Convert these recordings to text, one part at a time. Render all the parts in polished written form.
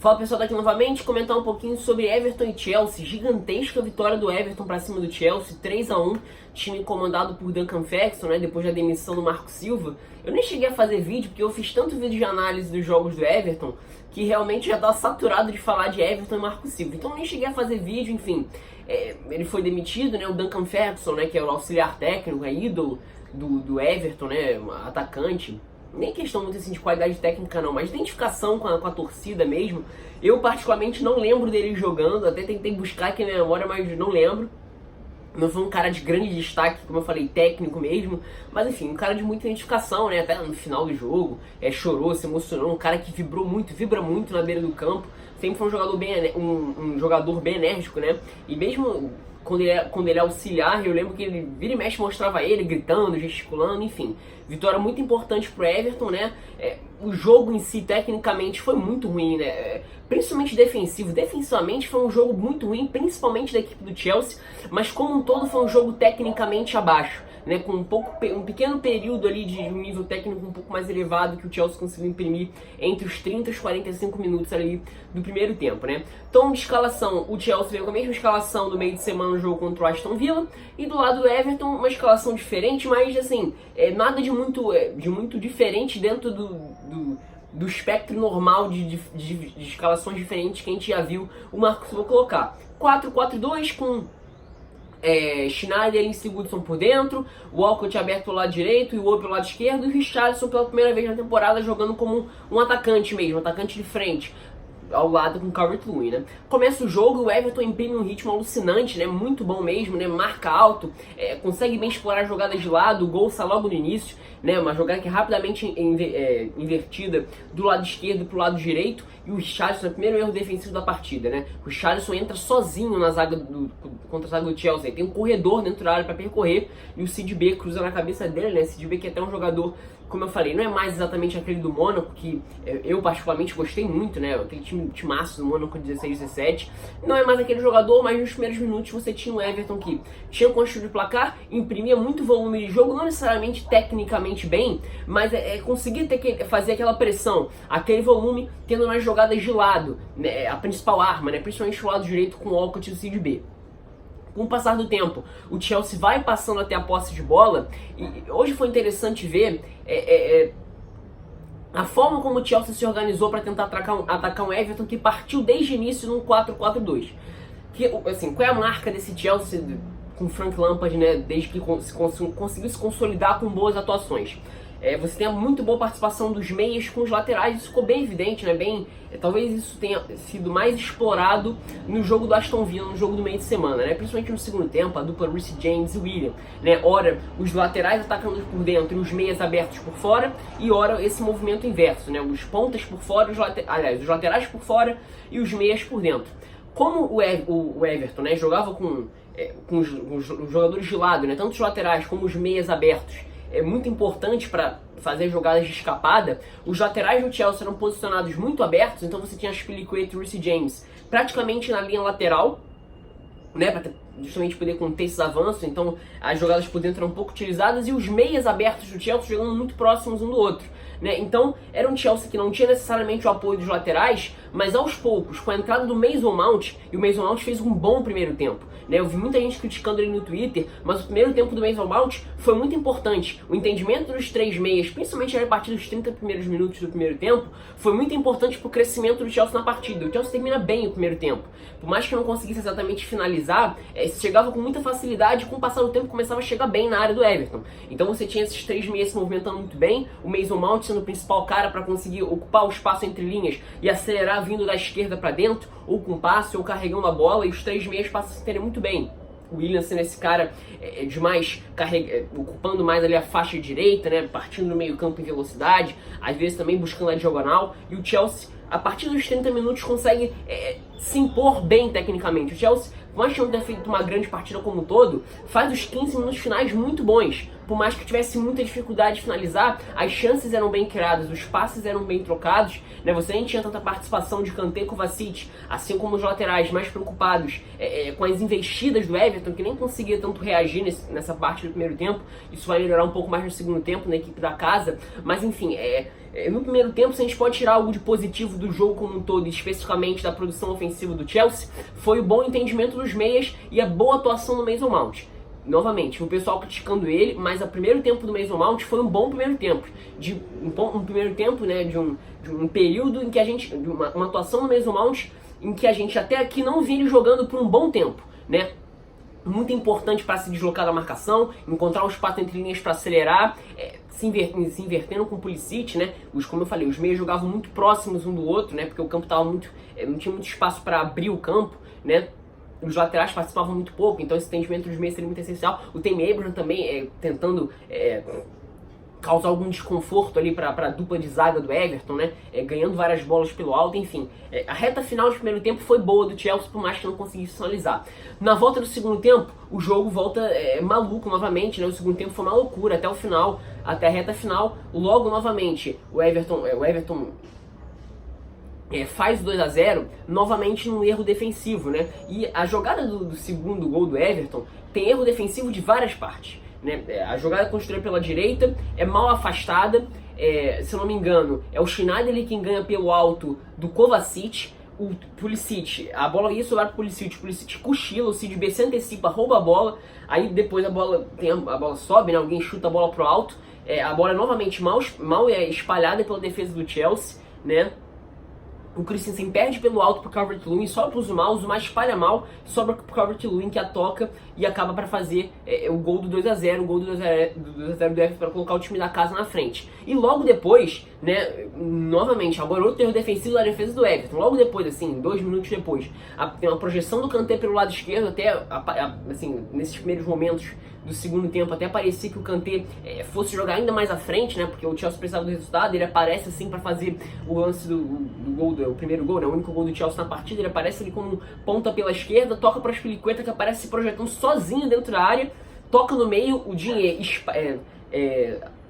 Fala pessoal, daqui novamente, comentar um pouquinho sobre Everton e Chelsea. Gigantesca vitória do Everton para cima do Chelsea, 3-1, time comandado por Duncan Ferguson, né, depois da demissão do Marco Silva. Eu nem cheguei a fazer vídeo, porque eu fiz tanto vídeo de análise dos jogos do Everton, que realmente já estava saturado de falar de Everton e Marco Silva. Então eu nem cheguei a fazer vídeo, enfim. Ele foi demitido, né, o Duncan Ferguson, né, que é o auxiliar técnico, é ídolo do Everton, né, atacante. Nem questão muito assim de qualidade técnica não, mas identificação com a torcida mesmo. Eu particularmente não lembro dele jogando, até tentei buscar aqui na memória, mas não lembro. Não foi um cara de grande destaque, como eu falei, técnico mesmo, mas enfim, um cara de muita identificação, né? Até no final do jogo, chorou, se emocionou, um cara que vibra muito na beira do campo. Sempre foi um jogador um jogador bem enérgico, né? E mesmo quando ele é auxiliar, eu lembro que ele vira e mexe mostrava ele gritando, gesticulando, enfim. Vitória muito importante pro Everton, né? O jogo em si, tecnicamente, foi muito ruim, né? Principalmente defensivo. Defensivamente foi um jogo muito ruim, principalmente da equipe do Chelsea, mas como um todo foi um jogo tecnicamente abaixo, né? Com um pequeno período ali de um nível técnico um pouco mais elevado que o Chelsea conseguiu imprimir entre os 30 e os 45 minutos ali do primeiro tempo, né? Então, de escalação, o Chelsea veio com a mesma escalação do meio de semana no jogo contra o Aston Villa, e do lado do Everton, uma escalação diferente, mas assim, nada de muito diferente dentro do espectro normal de escalações diferentes que a gente já viu o Marco Silva colocar. 4-4-2 com Schneider e Sigurdsson por dentro, o Walcott aberto pelo lado direito e o Obi pelo lado esquerdo, e o Richarlison pela primeira vez na temporada jogando como um atacante mesmo, um atacante de frente, ao lado com o Calvert-Lewin, né? Começa o jogo, o Everton imprime um ritmo alucinante, né? Muito bom mesmo, né? Marca alto, consegue bem explorar jogadas de lado, o gol sai logo no início, né? Uma jogada que é rapidamente invertida do lado esquerdo para o lado direito, e o Richarlison é o primeiro erro defensivo da partida, né? O Richarlison entra sozinho na zaga contra a zaga do Chelsea, tem um corredor dentro da área para percorrer, e o Sid B cruza na cabeça dele, né? Sid B que é até um jogador, como eu falei, não é mais exatamente aquele do Mônaco, que eu particularmente gostei muito, né? Aquele timaço do Mônaco 16-17. Não é mais aquele jogador, mas nos primeiros minutos você tinha o Everton que tinha construído o placar, imprimia muito volume de jogo, não necessariamente tecnicamente bem, mas conseguia fazer aquela pressão, aquele volume, tendo mais jogadas de lado, né? A principal arma, né? Principalmente o lado direito com o Walcott e o Sid B. Com o passar do tempo, o Chelsea vai passando até a posse de bola, e hoje foi interessante ver a forma como o Chelsea se organizou para tentar atacar um Everton que partiu desde o início num 4-4-2. Assim, qual é a marca desse Chelsea com Frank Lampard, né, desde que conseguiu se consolidar com boas atuações? Você tem a muito boa participação dos meias com os laterais, isso ficou bem evidente, né? Talvez isso tenha sido mais explorado no jogo do Aston Villa, no jogo do meio de semana, né? Principalmente no segundo tempo, a dupla Reece James e Willian, né? Ora, os laterais atacando por dentro e os meias abertos por fora, e ora esse movimento inverso, né? Os pontas por fora, os laterais por fora e os meias por dentro. Como o Everton, né, jogava com os jogadores de lado, né? Tanto os laterais como os meias abertos, é muito importante para fazer jogadas de escapada. Os laterais do Chelsea eram posicionados muito abertos, então você tinha Azpilicueta e Reece James praticamente na linha lateral, né, para justamente poder conter esses avanços, então as jogadas por dentro eram um pouco utilizadas, e os meias abertos do Chelsea jogando muito próximos um do outro, né? Então era um Chelsea que não tinha necessariamente o apoio dos laterais, mas aos poucos, com a entrada do Mason Mount, e o Mason Mount fez um bom primeiro tempo, né? Eu vi muita gente criticando ele no Twitter, mas o primeiro tempo do Mason Mount foi muito importante. O entendimento dos três meias, principalmente a partir dos 30 primeiros minutos do primeiro tempo, foi muito importante para o crescimento do Chelsea na partida. O Chelsea termina bem o primeiro tempo. Por mais que não conseguisse exatamente finalizar, chegava com muita facilidade, e com o passar do tempo começava a chegar bem na área do Everton. Então você tinha esses três meias se movimentando muito bem, o Mason Mount sendo o principal cara para conseguir ocupar o espaço entre linhas e acelerar vindo da esquerda para dentro, ou com passe, ou carregando a bola, e os três meias passam a se terem muito bem. O Willian sendo esse cara demais, ocupando mais ali a faixa direita, né, partindo no meio campo em velocidade, às vezes também buscando a diagonal, e o Chelsea, a partir dos 30 minutos, consegue se impor bem tecnicamente. O Chelsea, por mais que não tenha feito uma grande partida como um todo, faz os 15 minutos finais muito bons. Por mais que tivesse muita dificuldade de finalizar, as chances eram bem criadas, os passes eram bem trocados, né? Você nem tinha tanta participação de Kanté e Kovacic, assim como os laterais mais preocupados com as investidas do Everton, que nem conseguia tanto reagir nessa parte do primeiro tempo. Isso vai melhorar um pouco mais no segundo tempo na equipe da casa, mas enfim, no primeiro tempo, se a gente pode tirar algo de positivo do jogo como um todo, especificamente da produção ofensiva do Chelsea, foi o bom entendimento dos meias e a boa atuação do Mason Mount. Novamente, o pessoal criticando ele, mas o primeiro tempo do Mason Mount foi um bom primeiro tempo. Um primeiro tempo, né, de um período em que a gente... uma atuação do Mason Mount em que a gente até aqui não viu ele jogando por um bom tempo, né? Muito importante para se deslocar da marcação, encontrar um espaço entre linhas para acelerar, se invertendo com o Pulisic, né? Como eu falei, os meios jogavam muito próximos um do outro, né? Porque o campo tava muito, não tinha muito espaço para abrir o campo, né? Os laterais participavam muito pouco, então esse entendimento dos meios seria muito essencial. O Tammy Abraham também tentando causar algum desconforto ali para a dupla de zaga do Everton, né? Ganhando várias bolas pelo alto, enfim. A reta final do primeiro tempo foi boa do Chelsea, por mais que não conseguisse finalizar. Na volta do segundo tempo, o jogo volta maluco novamente, né? O segundo tempo foi uma loucura até o final, até a reta final. Logo, novamente, o Everton faz o 2-0 novamente num erro defensivo, né? E a jogada do segundo gol do Everton tem erro defensivo de várias partes, né? A jogada construída pela direita é mal afastada, se eu não me engano, é o Schneiderlin quem ganha pelo alto do Kovacic. O Pulisic, a bola ia sobrar pro Pulisic, o Pulisic cochila, o Sidibé se antecipa, rouba a bola, aí depois a bola sobe, né? Alguém chuta a bola pro alto, a bola é novamente mal espalhada pela defesa do Chelsea, né? O Christensen perde pelo alto pro Calvert-Lewin, sobra pro Zuma, o Zuma espalha mal, sobra pro Calvert-Lewin que a toca e acaba para fazer o gol do 2-0, o gol do 2-0 do Everton para colocar o time da casa na frente. E logo depois, né, novamente, agora outro erro defensivo da defesa do Everton. Logo depois, assim, 2 minutos depois, tem uma projeção do Kanté pelo lado esquerdo, até assim, nesses primeiros momentos do segundo tempo, até parecia que o Kanté fosse jogar ainda mais à frente, né? Porque o Chelsea precisava do resultado, ele aparece assim para fazer o lance do gol, o primeiro gol, né? O único gol do Chelsea na partida, ele aparece ali como ponta pela esquerda, toca para Aspilicueta que aparece se projetando sozinho dentro da área, toca no meio, o Digne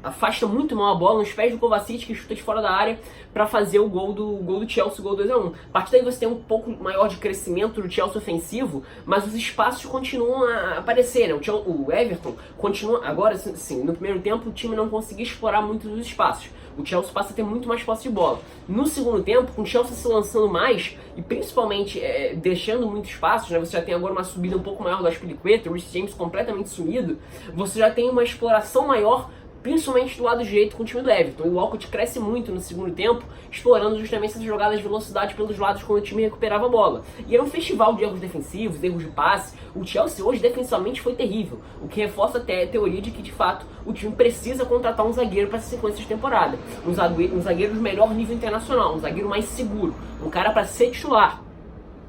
afasta muito mal a bola nos pés do Kovacic, que chuta de fora da área para fazer o gol do Chelsea, o gol 2-1. A partir daí você tem um pouco maior de crescimento do Chelsea ofensivo, mas os espaços continuam a aparecer, né? O Everton continua, agora sim, no primeiro tempo o time não conseguia explorar muito dos espaços. O Chelsea passa a ter muito mais posse de bola. No segundo tempo, com o Chelsea se lançando mais e principalmente deixando muito espaço, né? Você já tem agora uma subida um pouco maior do Aspilicueta, o Reece James completamente sumido, você já tem uma exploração maior, principalmente do lado direito com o time do Everton. E o Walcott cresce muito no segundo tempo, explorando justamente essas jogadas de velocidade pelos lados quando o time recuperava a bola. E era um festival de erros defensivos, erros de passe. O Chelsea hoje defensivamente foi terrível, o que reforça até a teoria de que de fato o time precisa contratar um zagueiro para essa sequência de temporada. Um zagueiro de melhor nível internacional, um zagueiro mais seguro, um cara para ser titular.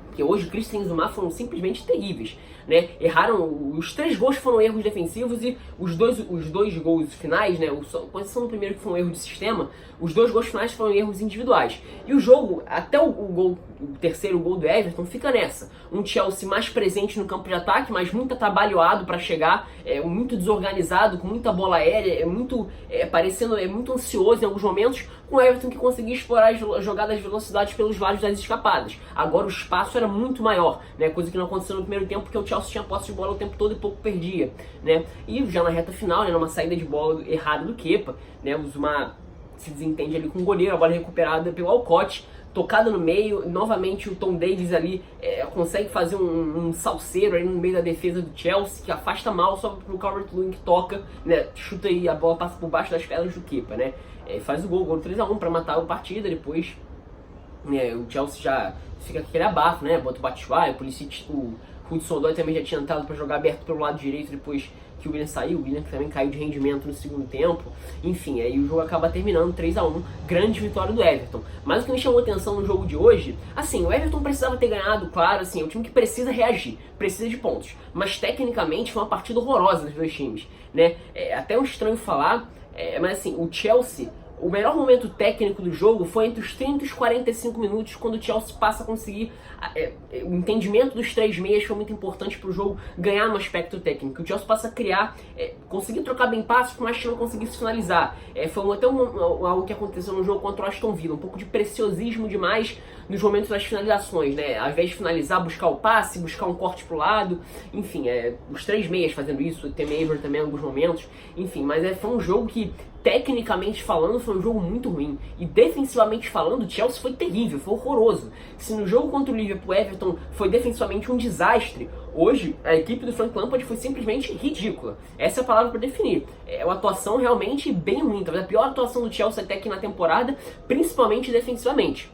Porque hoje o Christensen e o Zuma foram simplesmente terríveis, né? Erraram, os 3 gols foram erros defensivos e os dois gols finais, né? Com exceção do primeiro que foi um erro de sistema, os 2 gols finais foram erros individuais. E o jogo, até o terceiro gol do Everton, fica nessa. Um Chelsea mais presente no campo de ataque, mas muito atabalhoado para chegar, muito desorganizado, com muita bola aérea, parecendo muito ansioso em alguns momentos, com o Everton que conseguia explorar as jogadas de velocidade pelos lados das escapadas. Agora o espaço era muito maior, né? Coisa que não aconteceu no primeiro tempo, porque o Chelsea tinha posse de bola o tempo todo e pouco perdia, né? E já na reta final, né, numa saída de bola errada do Kepa, né, o Zuma se desentende ali com o goleiro, a bola é recuperada pelo Alcott, tocada no meio, novamente o Tom Davies ali consegue fazer um salseiro ali no meio da defesa do Chelsea, que afasta mal, só pro Calvert-Lewin que toca, né, chuta e a bola passa por baixo das pedras do Kepa, né? Faz o gol 3-1 para matar a partida. Depois o Chelsea já fica com aquele abafo, né? Bota o Batshuayi, o Hudson-Odoi também já tinha entrado para jogar aberto pelo lado direito depois que o Willian saiu, o Willian também caiu de rendimento no segundo tempo. Enfim, aí o jogo acaba terminando 3-1, grande vitória do Everton. Mas o que me chamou a atenção no jogo de hoje, assim, o Everton precisava ter ganhado, claro, assim, é um time que precisa reagir, precisa de pontos. Mas tecnicamente foi uma partida horrorosa dos dois times, né? É até um estranho falar, mas assim, o Chelsea, o melhor momento técnico do jogo foi entre os 30 e os 45 minutos, quando o Chelsea passa a conseguir o entendimento dos 3 meias, foi muito importante para o jogo ganhar no aspecto técnico. O Chelsea passa a criar, conseguir trocar bem passos, mas que não conseguisse finalizar. Foi até algo que aconteceu no jogo contra o Aston Villa, um pouco de preciosismo demais nos momentos das finalizações, né? Ao invés de finalizar, buscar o passe, buscar um corte pro lado, enfim, os 3 meias fazendo isso, o T-Major também em alguns momentos, enfim, mas foi um jogo que, tecnicamente falando, foi um jogo muito ruim. E defensivamente falando, o Chelsea foi terrível, foi horroroso. Se no jogo contra o Liverpool, Everton foi defensivamente um desastre, hoje a equipe do Frank Lampard foi simplesmente ridícula. Essa é a palavra para definir. É uma atuação realmente bem ruim, talvez a pior atuação do Chelsea até aqui na temporada, principalmente defensivamente.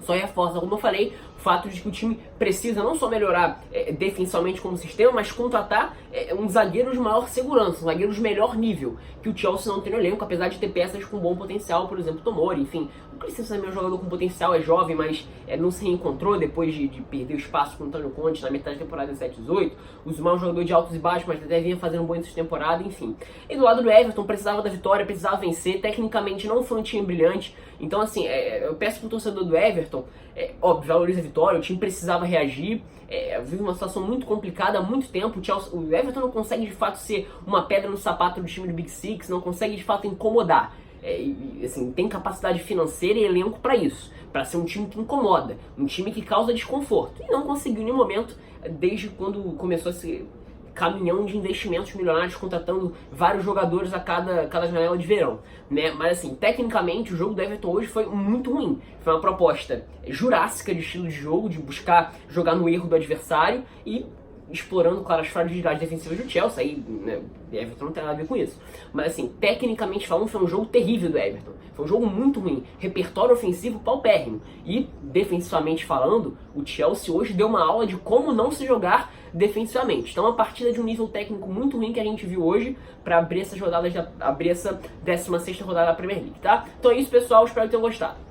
Só reforça, como eu falei, o fato de que o time precisa não só melhorar defensivamente como sistema, mas contratar um zagueiro de maior segurança, um zagueiro de melhor nível, que o Chelsea não tem no elenco, apesar de ter peças com bom potencial, por exemplo, Tomori, enfim. O Christensen também é um jogador com potencial, é jovem, mas não se reencontrou depois de perder o espaço com o Antônio Conte na metade da temporada 7-18. O Zuma é um jogador de altos e baixos, mas até vinha fazendo um bom início de temporada, enfim. E do lado do Everton, precisava da vitória, precisava vencer, tecnicamente não foi um time brilhante, então assim, eu peço pro torcedor do Everton, óbvio, valoriza a vitória, o time precisava reagir, vive uma situação muito complicada há muito tempo, o Everton não consegue de fato ser uma pedra no sapato do time do Big Six, não consegue de fato incomodar, assim, tem capacidade financeira e elenco para isso, para ser um time que incomoda, um time que causa desconforto, e não conseguiu em nenhum momento, desde quando começou a ser caminhão de investimentos milionários, contratando vários jogadores a cada janela de verão, né? Mas assim, tecnicamente o jogo do Everton hoje foi muito ruim. Foi uma proposta jurássica de estilo de jogo, de buscar jogar no erro do adversário e explorando, claro, as fragilidades defensivas do Chelsea, aí, né, o Everton não tem nada a ver com isso. Mas assim, tecnicamente falando, foi um jogo terrível do Everton. Foi um jogo muito ruim, repertório ofensivo paupérrimo. E, defensivamente falando, o Chelsea hoje deu uma aula de como não se jogar defensivamente. Então, uma partida de um nível técnico muito ruim que a gente viu hoje para abrir essa 16ª rodada da Premier League, tá? Então é isso, pessoal, espero que tenham gostado.